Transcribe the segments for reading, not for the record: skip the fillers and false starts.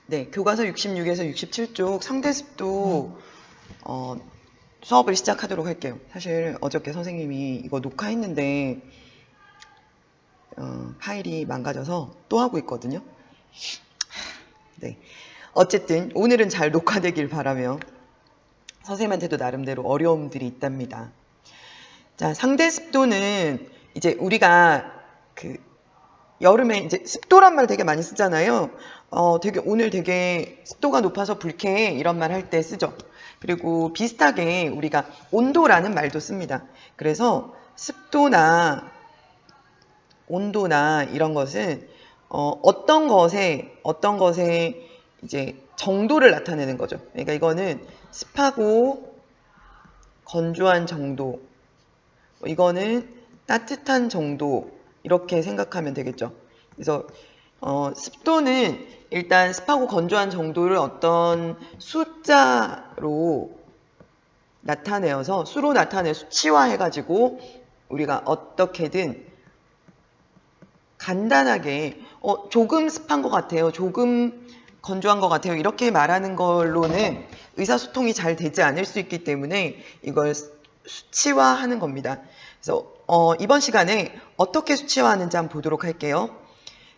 네, 교과서 66에서 67쪽 상대습도 수업을 시작하도록 할게요. 사실 어저께 선생님이 이거 녹화했는데 파일이 망가져서 또 하고 있거든요. 네, 어쨌든 오늘은 잘 녹화되길 바라며 선생님한테도 나름대로 어려움들이 있답니다. 자, 상대습도는 이제 우리가 여름에 이제 습도란 말 되게 많이 쓰잖아요. 오늘 되게 습도가 높아서 불쾌해 이런 말 할 때 쓰죠. 그리고 비슷하게 우리가 온도라는 말도 씁니다. 그래서 습도나 온도나 이런 것은 어떤 것에 이제 정도를 나타내는 거죠. 그러니까 이거는 습하고 건조한 정도, 이거는 따뜻한 정도, 이렇게 생각하면 되겠죠. 그래서 습도는 일단 습하고 건조한 정도를 어떤 숫자로 나타내어서 수로 나타내 수치화해가지고 우리가 어떻게든 간단하게 조금 습한 것 같아요, 조금 건조한 것 같아요, 이렇게 말하는 걸로는 의사소통이 잘 되지 않을 수 있기 때문에 이걸 수치화하는 겁니다. 그래서 이번 시간에 어떻게 수치화하는지 한번 보도록 할게요.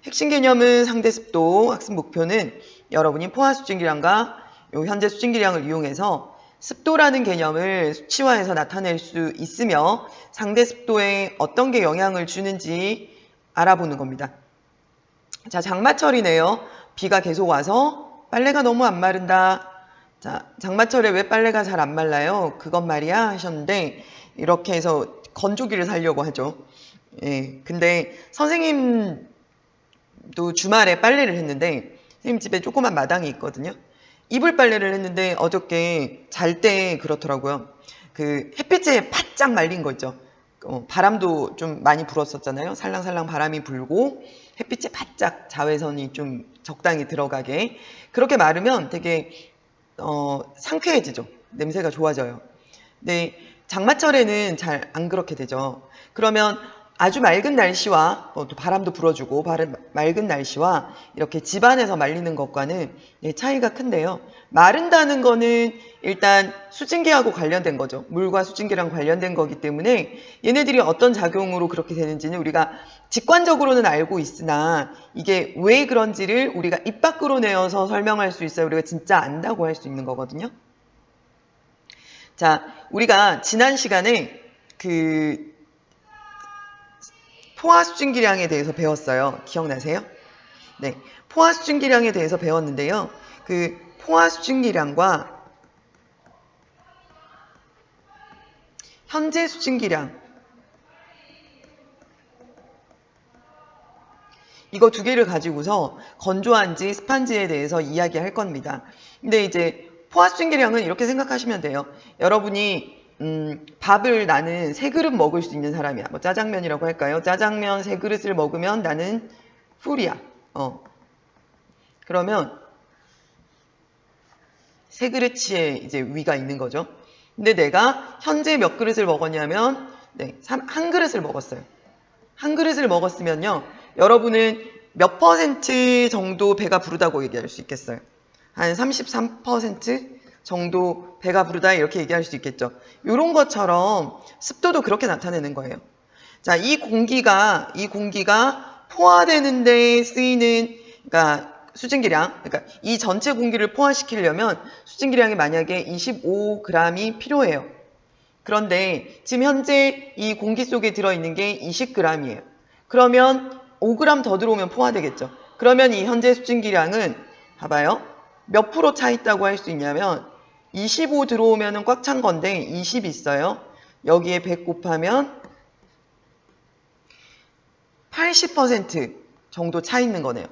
핵심 개념은 상대습도, 학습 목표는 여러분이 포화 수증기량과 현재 수증기량을 이용해서 습도라는 개념을 수치화해서 나타낼 수 있으며 상대습도에 어떤 게 영향을 주는지 알아보는 겁니다. 자, 장마철이네요. 비가 계속 와서 빨래가 너무 안 마른다. 자, 장마철에 왜 빨래가 잘 안 말라요? 그것 말이야 하셨는데 이렇게 해서 건조기를 사려고 하죠. 예, 근데 선생님도 주말에 빨래를 했는데 선생님 집에 조그만 마당이 있거든요. 이불 빨래를 했는데 어저께 잘 때 그렇더라고요. 햇빛에 바짝 말린 거 있죠. 바람도 좀 많이 불었었잖아요. 살랑살랑 바람이 불고 햇빛에 바짝 자외선이 좀 적당히 들어가게 그렇게 마르면 되게 상쾌해지죠. 냄새가 좋아져요. 근데 장마철에는 잘 안 그렇게 되죠. 그러면 아주 맑은 날씨와 또 바람도 불어주고 맑은 날씨와 이렇게 집안에서 말리는 것과는 차이가 큰데요. 마른다는 거는 일단 수증기하고 관련된 거죠. 물과 수증기랑 관련된 거기 때문에 얘네들이 어떤 작용으로 그렇게 되는지는 우리가 직관적으로는 알고 있으나 이게 왜 그런지를 우리가 입 밖으로 내어서 설명할 수 있어요. 우리가 진짜 안다고 할 수 있는 거거든요. 자, 우리가 지난 시간에 포화 수증기량에 대해서 배웠어요. 기억나세요? 네, 포화 수증기량에 대해서 배웠는데요. 포화 수증기량과 현재 수증기량, 이거 두 개를 가지고서 건조한지 습한지에 대해서 이야기할 겁니다. 근데 이제 포화 수증기량은 이렇게 생각하시면 돼요. 여러분이 밥을 나는 3그릇 먹을 수 있는 사람이야. 뭐 짜장면이라고 할까요? 짜장면 3그릇을 먹으면 나는 풀이야. 그러면 3그릇의 이제 위가 있는 거죠. 근데 내가 현재 몇 그릇을 먹었냐면 한 그릇을 먹었어요. 한 그릇을 먹었으면요. 여러분은 몇 퍼센트 정도 배가 부르다고 얘기할 수 있겠어요? 한 33% 정도 배가 부르다 이렇게 얘기할 수 있겠죠. 이런 것처럼 습도도 그렇게 나타내는 거예요. 자, 이 공기가 포화되는 데 쓰이는 수증기량, 그러니까 이 전체 공기를 포화시키려면 수증기량이 만약에 25g이 필요해요. 그런데 지금 현재 이 공기 속에 들어있는 게 20g이에요. 그러면 5g 더 들어오면 포화되겠죠. 그러면 이 현재 수증기량은 봐봐요. 몇 프로 차 있다고 할 수 있냐면 25 들어오면 꽉 찬 건데 20 있어요. 여기에 100 곱하면 80% 정도 차 있는 거네요.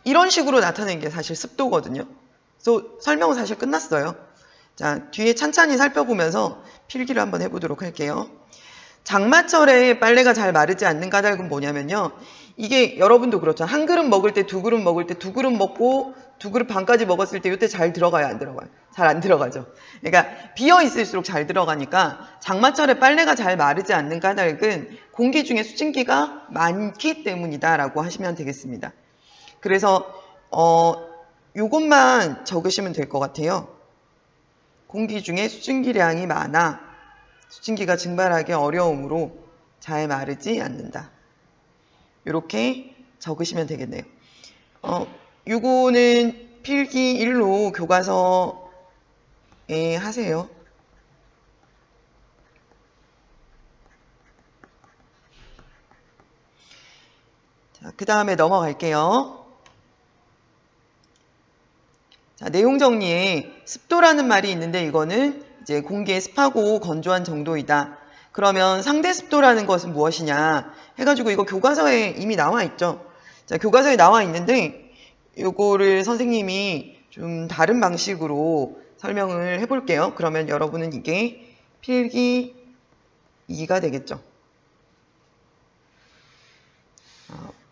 이런 식으로 나타내는 게 사실 습도거든요. 그래서 설명은 사실 끝났어요. 자, 뒤에 찬찬히 살펴보면서 필기를 한번 해보도록 할게요. 장마철에 빨래가 잘 마르지 않는 까닭은 뭐냐면요. 이게 여러분도 그렇죠. 한 그릇 먹을 때, 2그릇 먹을 때, 2그릇 먹고 2그릇 반까지 먹었을 때 이때 잘 들어가요, 안 들어가요? 잘 안 들어가죠. 그러니까 비어 있을수록 잘 들어가니까 장마철에 빨래가 잘 마르지 않는 까닭은 공기 중에 수증기가 많기 때문이다라고 하시면 되겠습니다. 그래서 요것만 적으시면 될 것 같아요. 공기 중에 수증기량이 많아 수증기가 증발하기 어려우므로 잘 마르지 않는다. 이렇게 적으시면 되겠네요. 요거는 필기 1로 교과서에 하세요. 자, 그 다음에 넘어갈게요. 자, 내용 정리에 습도라는 말이 있는데 이거는 이제 공기의 습하고 건조한 정도이다. 그러면 상대 습도라는 것은 무엇이냐 해가지고 이거 교과서에 이미 나와 있죠. 자, 교과서에 나와 있는데 요거를 선생님이 좀 다른 방식으로 설명을 해볼게요. 그러면 여러분은 이게 필기 2가 되겠죠.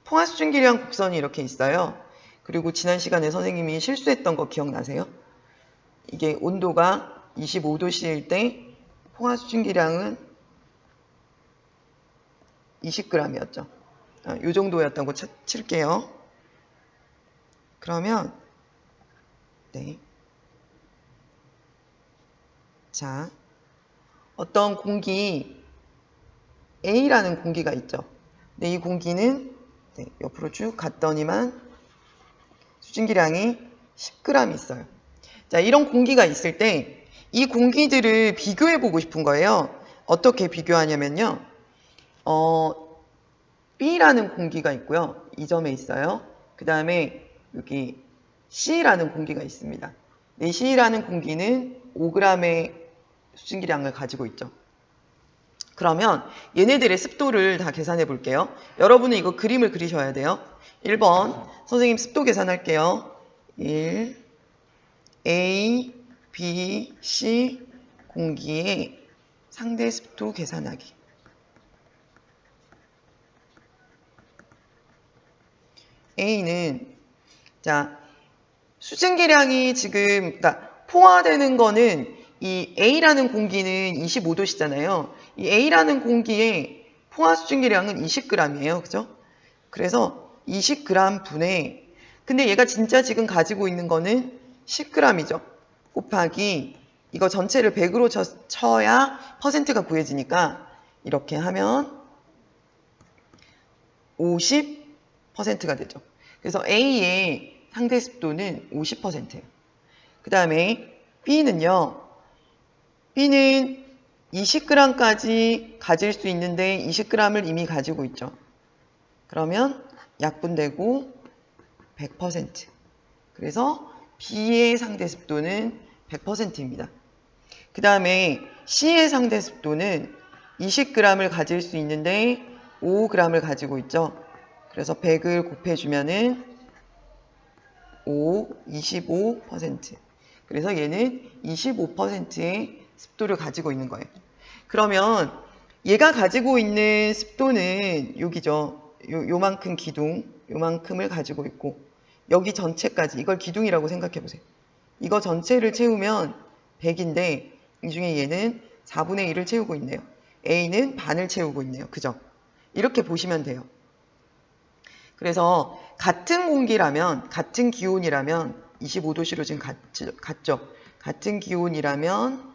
포화수증기량 곡선이 이렇게 있어요. 그리고 지난 시간에 선생님이 실수했던 거 기억나세요? 이게 온도가 25도씨일 때 포화수증기량은 20g이었죠. 이 정도였다고 칠게요. 그러면 네. 자, 어떤 공기 A라는 공기가 있죠. 근데 이 공기는 옆으로 쭉 갔더니만 수증기량이 10g 있어요. 자, 이런 공기가 있을 때 이 공기들을 비교해 보고 싶은 거예요. 어떻게 비교하냐면요. B라는 공기가 있고요. 이 점에 있어요. 그 다음에 여기 C라는 공기가 있습니다. 이 C라는 공기는 5g의 수증기량을 가지고 있죠. 그러면 얘네들의 습도를 다 계산해 볼게요. 여러분은 이거 그림을 그리셔야 돼요. 1번 선생님 습도 계산할게요. 1 A, B, C 공기의 상대 습도 계산하기. A는 자 수증기량이 지금 그러니까 포화되는 거는 이 A라는 공기는 25도씨잖아요. 이 A라는 공기의 포화 수증기량은 20g이에요. 그죠? 그래서 20g 분의 근데 얘가 진짜 지금 가지고 있는 거는 10g이죠. 곱하기 이거 전체를 100으로 쳐야 퍼센트가 구해지니까 이렇게 하면 50%가 되죠. 그래서 A의 상대 습도는 50%예요. 그 다음에 B는요. B는 20g까지 가질 수 있는데 20g을 이미 가지고 있죠. 그러면 약분되고 100%. 그래서 B의 상대 습도는 100%입니다. 그 다음에 C의 상대 습도는 20g을 가질 수 있는데 5g을 가지고 있죠. 그래서 100을 곱해주면은 25%. 그래서 얘는 25%의 습도를 가지고 있는 거예요. 그러면 얘가 가지고 있는 습도는 여기죠. 요만큼 기둥, 요만큼을 가지고 있고 여기 전체까지 이걸 기둥이라고 생각해 보세요. 이거 전체를 채우면 100인데 이 중에 얘는 4분의 1을 채우고 있네요. A는 반을 채우고 있네요. 그죠? 이렇게 보시면 돼요. 그래서 같은 공기라면 같은 기온이라면 25도씨로 지금 같죠. 같은 기온이라면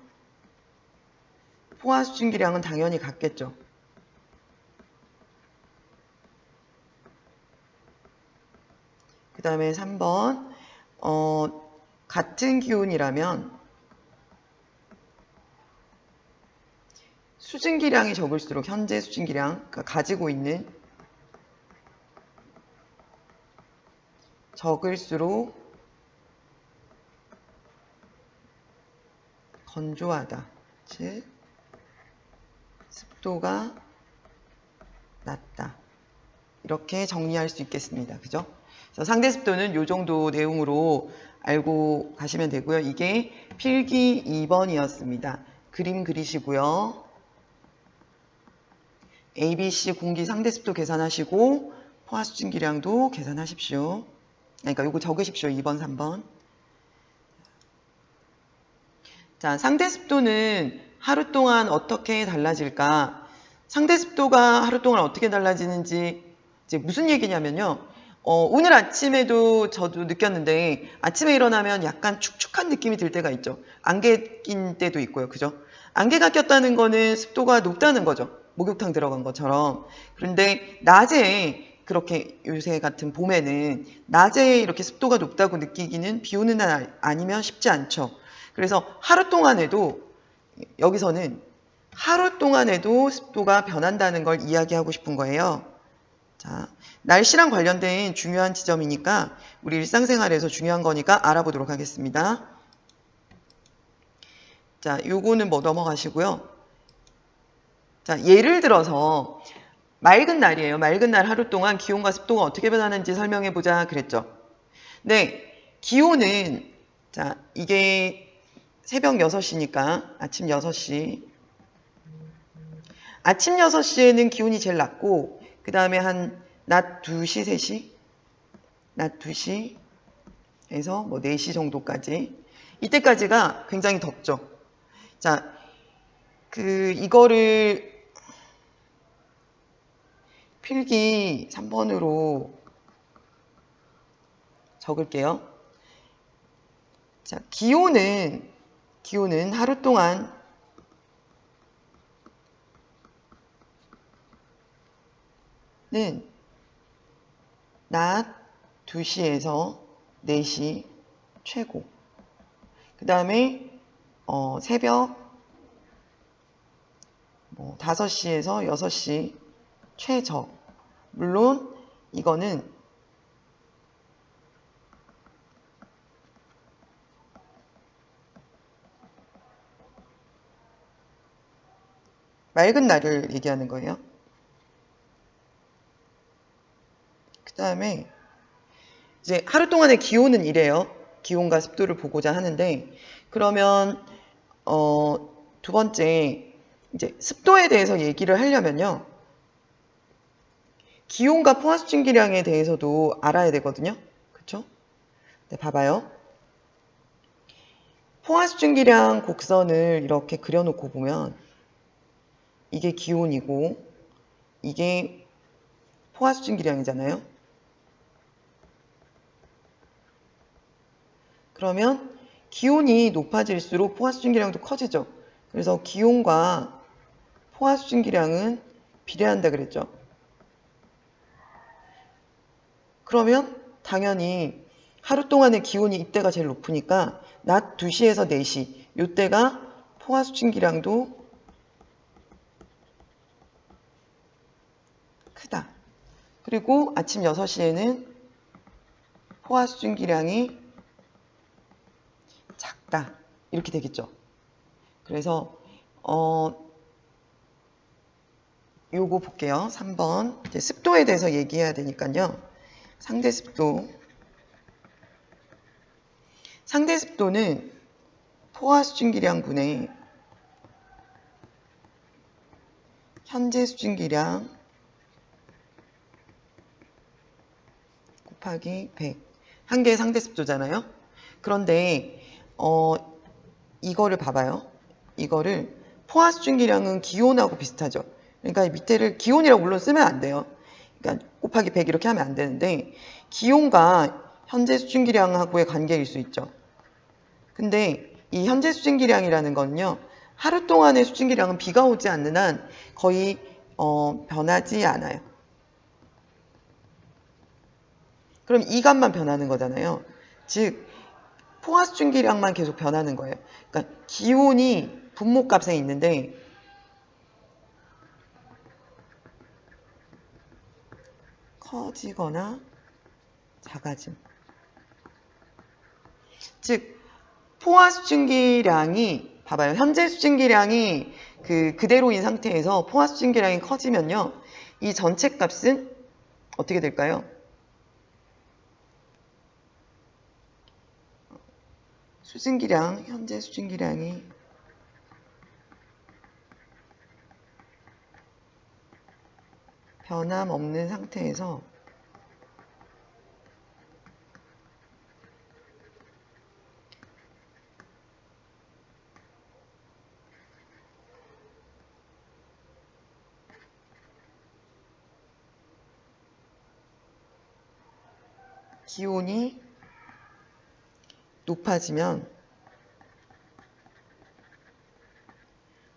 포화 수증기량은 당연히 같겠죠. 그 다음에 3번 같은 기온이라면 수증기량이 적을수록 현재 수증기량 그러니까 가지고 있는 적을수록 건조하다. 즉 습도가 낮다. 이렇게 정리할 수 있겠습니다. 그죠? 그래서 상대 습도는 이 정도 내용으로 알고 가시면 되고요. 이게 필기 2번이었습니다. 그림 그리시고요. ABC 공기 상대 습도 계산하시고 포화 수증기량도 계산하십시오. 그러니까 요거 적으십시오. 2번, 3번. 자, 상대 습도는 하루 동안 어떻게 달라질까? 상대 습도가 하루 동안 어떻게 달라지는지 이제 무슨 얘기냐면요. 오늘 아침에도 저도 느꼈는데 아침에 일어나면 약간 축축한 느낌이 들 때가 있죠. 안개 낀 때도 있고요. 그죠? 안개가 꼈다는 거는 습도가 높다는 거죠. 목욕탕 들어간 것처럼. 그런데 낮에 그렇게 요새 같은 봄에는 낮에 이렇게 습도가 높다고 느끼기는 비 오는 날 아니면 쉽지 않죠. 그래서 하루 동안에도 여기서는 하루 동안에도 습도가 변한다는 걸 이야기하고 싶은 거예요. 자, 날씨랑 관련된 중요한 지점이니까 우리 일상생활에서 중요한 거니까 알아보도록 하겠습니다. 자, 요거는 뭐 넘어가시고요. 자, 예를 들어서 맑은 날이에요. 맑은 날 하루 동안 기온과 습도가 어떻게 변하는지 설명해 보자 그랬죠. 네, 기온은 자, 이게 새벽 6시니까 아침 6시. 아침 6시에는 기온이 제일 낮고 그 다음에 한 낮 2시, 3시 낮 2시에서 뭐 4시 정도까지 이때까지가 굉장히 덥죠. 자, 이거를 필기 3번으로 적을게요. 자, 기온은 하루 동안 낮 2시에서 4시 최고. 그 다음에 새벽 5시에서 6시 최저. 물론 이거는 맑은 날을 얘기하는 거예요. 그 다음에 이제 하루 동안의 기온은 이래요. 기온과 습도를 보고자 하는데 그러면 두 번째 이제 습도에 대해서 얘기를 하려면요. 기온과 포화수증기량에 대해서도 알아야 되거든요. 그렇죠? 네, 봐봐요. 포화수증기량 곡선을 이렇게 그려놓고 보면 이게 기온이고 이게 포화수증기량이잖아요. 그러면 기온이 높아질수록 포화수증기량도 커지죠. 그래서 기온과 포화수증기량은 비례한다 그랬죠. 그러면 당연히 하루 동안의 기온이 이때가 제일 높으니까 낮 2시에서 4시 이때가 포화수증기량도 크다. 그리고 아침 6시에는 포화수증기량이 작다. 이렇게 되겠죠. 그래서 요거 볼게요. 3번. 이제 습도에 대해서 얘기해야 되니까요. 상대 습도는 포화수증기량분의 현재 수증기량 곱하기 100. 한 개의 상대 습도잖아요. 그런데 이거를 봐봐요. 이거를 포화수증기량은 기온하고 비슷하죠. 그러니까 밑에를 기온이라고 물론 쓰면 안 돼요. 그러니까 곱하기 100 이렇게 하면 안 되는데 기온과 현재 수증기량하고의 관계일 수 있죠. 근데 이 현재 수증기량이라는 건요. 하루 동안의 수증기량은 비가 오지 않는 한 거의 변하지 않아요. 그럼 이 값만 변하는 거잖아요. 즉 포화수증기량만 계속 변하는 거예요. 그러니까 기온이 분모값에 있는데 커지거나 작아짐. 즉 포화수증기량이 봐봐요. 현재 수증기량이 그대로인 상태에서 포화수증기량이 커지면요. 이 전체 값은 어떻게 될까요? 현재 수증기량이 변함없는 상태에서 기온이 높아지면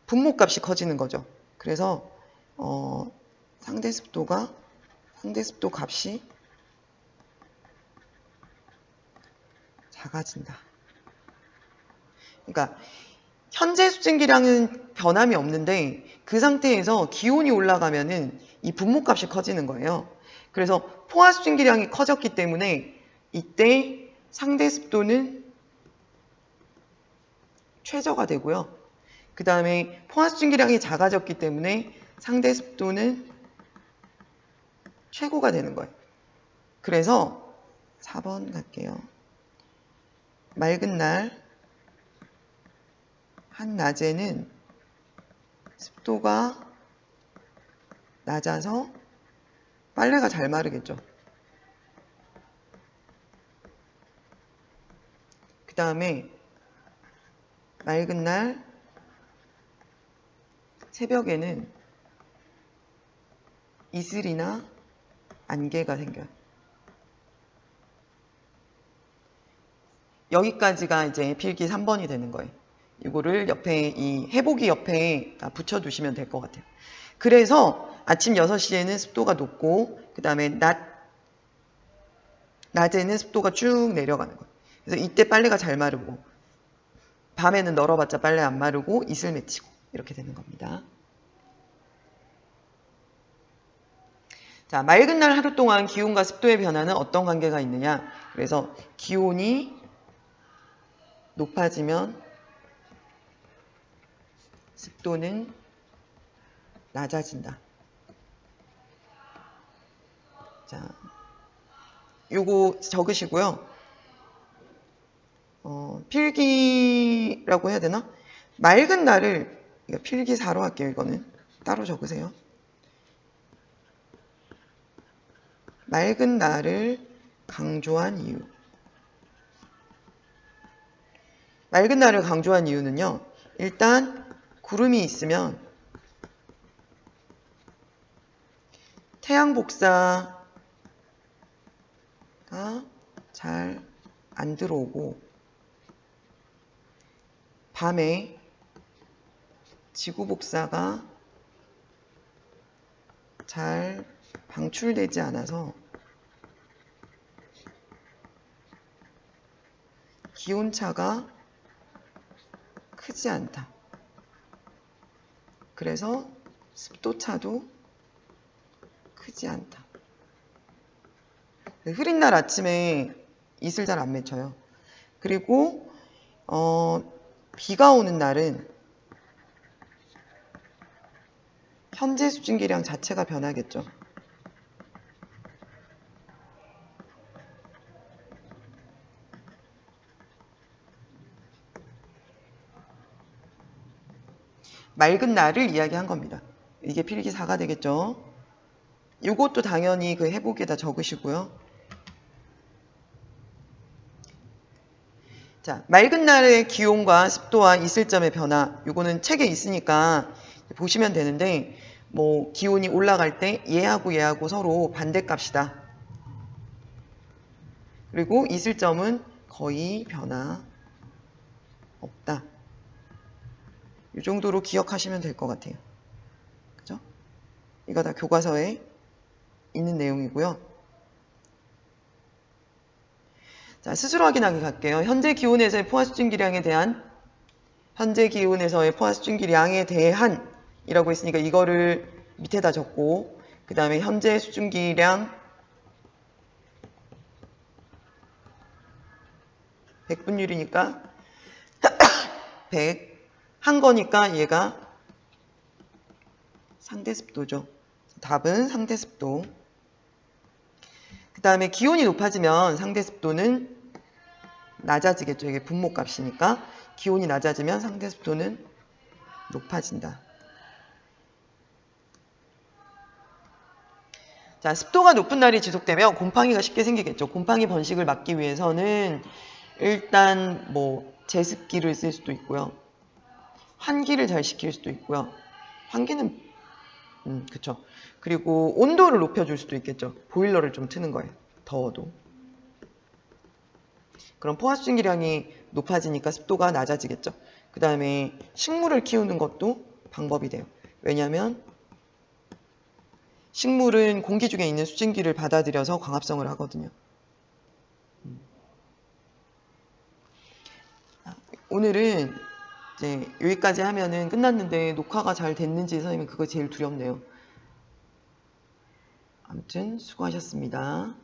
분모값이 커지는 거죠. 그래서 상대 습도 값이 작아진다. 그러니까 현재 수증기량은 변함이 없는데 그 상태에서 기온이 올라가면은 이 분모값이 커지는 거예요. 그래서 포화 수증기량이 커졌기 때문에 이때 상대 습도는 최저가 되고요. 그 다음에 포화 수증기량이 작아졌기 때문에 상대 습도는 최고가 되는 거예요. 그래서 4번 갈게요. 맑은 날 한낮에는 습도가 낮아서 빨래가 잘 마르겠죠. 그 다음에 맑은 날 새벽에는 이슬이나 안개가 생겨요. 여기까지가 이제 필기 3번이 되는 거예요. 이거를 옆에 이 해보기 옆에 붙여두시면 될 것 같아요. 그래서 아침 6시에는 습도가 높고 그 다음에 낮에는 습도가 쭉 내려가는 거예요. 그래서 이때 빨래가 잘 마르고 밤에는 널어봤자 빨래 안 마르고 이슬 맺히고 이렇게 되는 겁니다. 자, 맑은 날 하루 동안 기온과 습도의 변화는 어떤 관계가 있느냐? 그래서 기온이 높아지면 습도는 낮아진다. 자, 요거 적으시고요. 필기라고 해야 되나? 맑은 날을 필기 4로 할게요. 이거는 따로 적으세요. 맑은 날을 강조한 이유. 맑은 날을 강조한 이유는요. 일단 구름이 있으면 태양 복사가 잘 안 들어오고 밤에 지구 복사가 잘 방출되지 않아서 기온차가 크지 않다. 그래서 습도차도 크지 않다. 흐린 날 아침에 이슬 잘 안 맺혀요. 그리고 비가 오는 날은 현재 수증기량 자체가 변하겠죠. 맑은 날을 이야기한 겁니다. 이게 필기 4가 되겠죠. 이것도 당연히 그 해보기에다 적으시고요. 자, 맑은 날의 기온과 습도와 이슬점의 변화, 이거는 책에 있으니까 보시면 되는데, 뭐 기온이 올라갈 때 얘하고 서로 반대값이다. 그리고 이슬점은 거의 변화 없다. 이 정도로 기억하시면 될 것 같아요. 그죠? 이거 다 교과서에 있는 내용이고요. 자, 스스로 확인하기 갈게요. 현재 기온에서의 포화 수증기량에 대한 이라고 했으니까 이거를 밑에다 적고 그 다음에 현재 수증기량 100분율이니까 100 한 거니까 얘가 상대습도죠. 답은 상대습도. 그 다음에 기온이 높아지면 상대습도는 낮아지겠죠. 이게 분모값이니까 기온이 낮아지면 상대습도는 높아진다. 자, 습도가 높은 날이 지속되면 곰팡이가 쉽게 생기겠죠. 곰팡이 번식을 막기 위해서는 일단 뭐 제습기를 쓸 수도 있고요. 환기를 잘 시킬 수도 있고요. 환기는 그쵸. 그리고 온도를 높여줄 수도 있겠죠. 보일러를 좀 트는 거예요. 더워도. 그럼 포화 수증기량이 높아지니까 습도가 낮아지겠죠. 그 다음에 식물을 키우는 것도 방법이 돼요. 왜냐하면 식물은 공기 중에 있는 수증기를 받아들여서 광합성을 하거든요. 오늘은 이제 여기까지 하면은 끝났는데 녹화가 잘 됐는지 선생님은 그거 제일 두렵네요. 아무튼 수고하셨습니다.